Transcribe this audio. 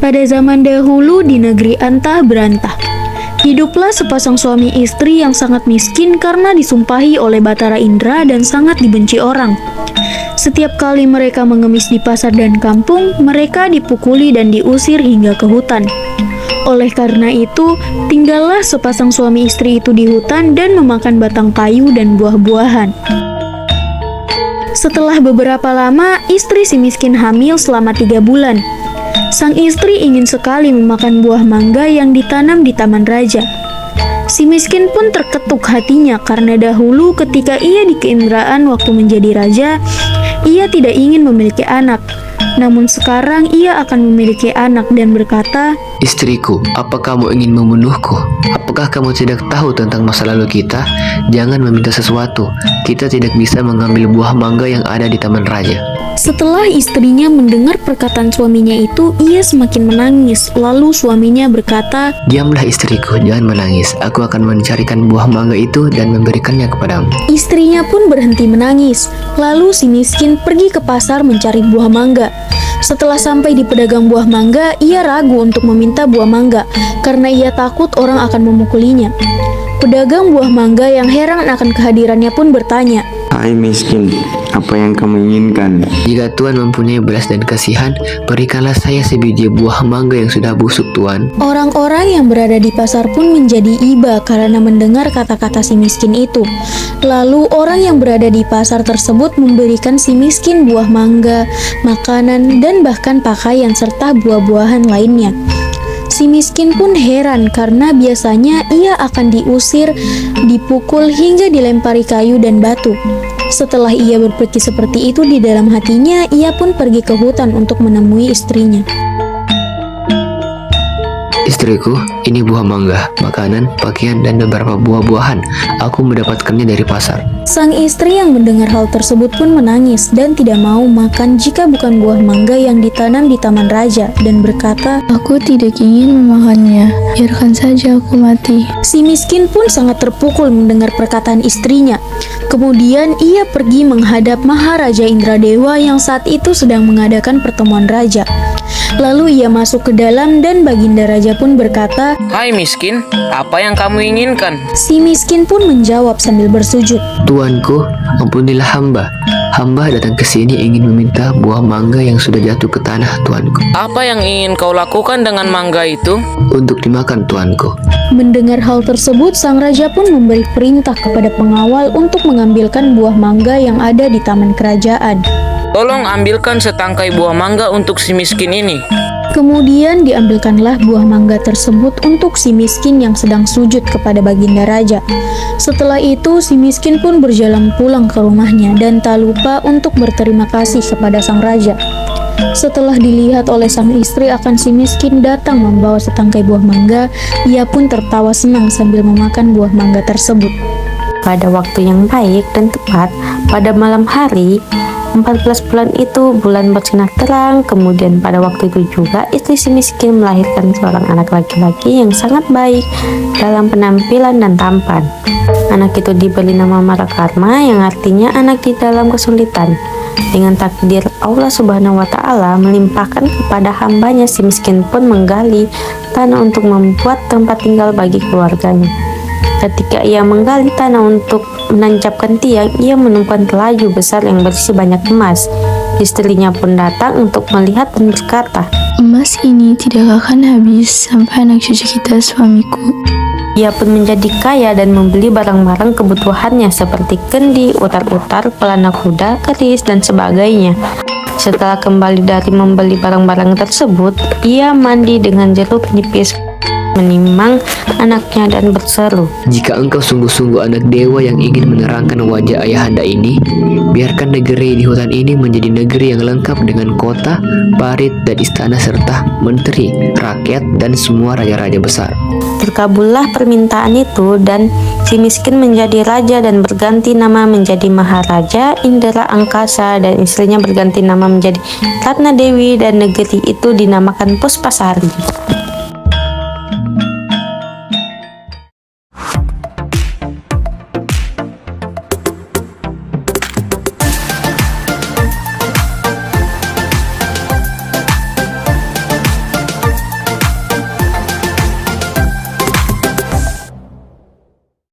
Pada zaman dahulu di negeri antah berantah, hiduplah sepasang suami istri yang sangat miskin karena disumpahi oleh Batara Indra dan sangat dibenci orang. Setiap kali mereka mengemis di pasar dan kampung, mereka dipukuli dan diusir hingga ke hutan. Oleh karena itu, tinggallah sepasang suami istri itu di hutan dan memakan batang kayu dan buah-buahan. Setelah beberapa lama, istri si miskin hamil selama 3 bulan. Sang istri ingin sekali memakan buah mangga yang ditanam di taman raja. Si miskin pun terketuk hatinya karena dahulu ketika ia di keindraan waktu menjadi raja, ia tidak ingin memiliki anak. Namun sekarang ia akan memiliki anak dan berkata, "Istriku, apa kamu ingin membunuhku? Apakah kamu tidak tahu tentang masa lalu kita? Jangan meminta sesuatu. Kita tidak bisa mengambil buah mangga yang ada di taman raja." Setelah istrinya mendengar perkataan suaminya itu, ia semakin menangis. Lalu suaminya berkata, "Diamlah istriku, jangan menangis. Aku akan mencarikan buah mangga itu dan memberikannya kepadamu." Istrinya pun berhenti menangis. Lalu si miskin pergi ke pasar mencari buah mangga. Setelah sampai di pedagang buah mangga, ia ragu untuk meminta buah mangga karena ia takut orang akan memukulinya. Pedagang buah mangga yang heran akan kehadirannya pun bertanya, "Hai miskin, apa yang kamu inginkan?" "Jika Tuan mempunyai belas dan kasihan, berikanlah saya sebiji buah mangga yang sudah busuk, Tuan." Orang-orang yang berada di pasar pun menjadi iba karena mendengar kata-kata si miskin itu. Lalu orang yang berada di pasar tersebut memberikan si miskin buah mangga, makanan, dan bahkan pakaian serta buah-buahan lainnya. Si miskin pun heran karena biasanya ia akan diusir, dipukul hingga dilempari kayu dan batu. Setelah ia berpikir seperti itu di dalam hatinya, ia pun pergi ke hutan untuk menemui istrinya. "Istriku, ini buah mangga, makanan, pakaian, dan beberapa buah-buahan. Aku mendapatkannya dari pasar." Sang istri yang mendengar hal tersebut pun menangis dan tidak mau makan jika bukan buah mangga yang ditanam di taman raja dan berkata, "Aku tidak ingin memakannya, biarkan saja aku mati." Si miskin pun sangat terpukul mendengar perkataan istrinya. Kemudian ia pergi menghadap Maharaja Indradewa yang saat itu sedang mengadakan pertemuan raja. Lalu ia masuk ke dalam dan Baginda Raja pun berkata, "Hai miskin, apa yang kamu inginkan?" Si miskin pun menjawab sambil bersujud, "Tuanku, ampunilah hamba. Hamba datang ke sini ingin meminta buah mangga yang sudah jatuh ke tanah, Tuanku." "Apa yang ingin kau lakukan dengan mangga itu?" "Untuk dimakan, Tuanku." Mendengar hal tersebut, sang raja pun memberi perintah kepada pengawal untuk mengambilkan buah mangga yang ada di taman kerajaan. "Tolong ambilkan setangkai buah mangga untuk si miskin ini." Kemudian diambilkanlah buah mangga tersebut untuk si miskin yang sedang sujud kepada Baginda Raja. Setelah itu, si miskin pun berjalan pulang ke rumahnya dan tak lupa untuk berterima kasih kepada sang raja. Setelah dilihat oleh sang istri akan si miskin datang membawa setangkai buah mangga, ia pun tertawa senang sambil memakan buah mangga tersebut. Pada waktu yang baik dan tepat, pada malam hari 14 bulan itu bulan bersinar terang. Kemudian pada waktu itu juga istri si miskin melahirkan seorang anak laki-laki yang sangat baik dalam penampilan dan tampan. Anak itu diberi nama Marakarma yang artinya anak di dalam kesulitan. Dengan takdir Allah Subhanahu wa Ta'ala melimpahkan kepada hambanya, si miskin pun menggali tanah untuk membuat tempat tinggal bagi keluarganya. Ketika ia menggali tanah untuk menancapkan tiang, ia menemukan telaju besar yang berisi banyak emas. Istrinya pun datang untuk melihat dan berkata, "Emas ini tidak akan habis sampai anak cucu kita, suamiku." Ia pun menjadi kaya dan membeli barang-barang kebutuhannya seperti kendi, utar-utar, pelana kuda, keris, dan sebagainya. Setelah kembali dari membeli barang-barang tersebut, ia mandi dengan jeruk nipis, menimang anaknya dan berseru, "Jika engkau sungguh-sungguh anak dewa yang ingin menerangkan wajah ayahanda ini, biarkan negeri di hutan ini menjadi negeri yang lengkap dengan kota, parit, dan istana serta menteri, rakyat, dan semua raja-raja besar." Terkabullah permintaan itu dan si miskin menjadi raja dan berganti nama menjadi Maharaja Indra Angkasa, dan istrinya berganti nama menjadi Ratna Dewi, dan negeri itu dinamakan Puspasari.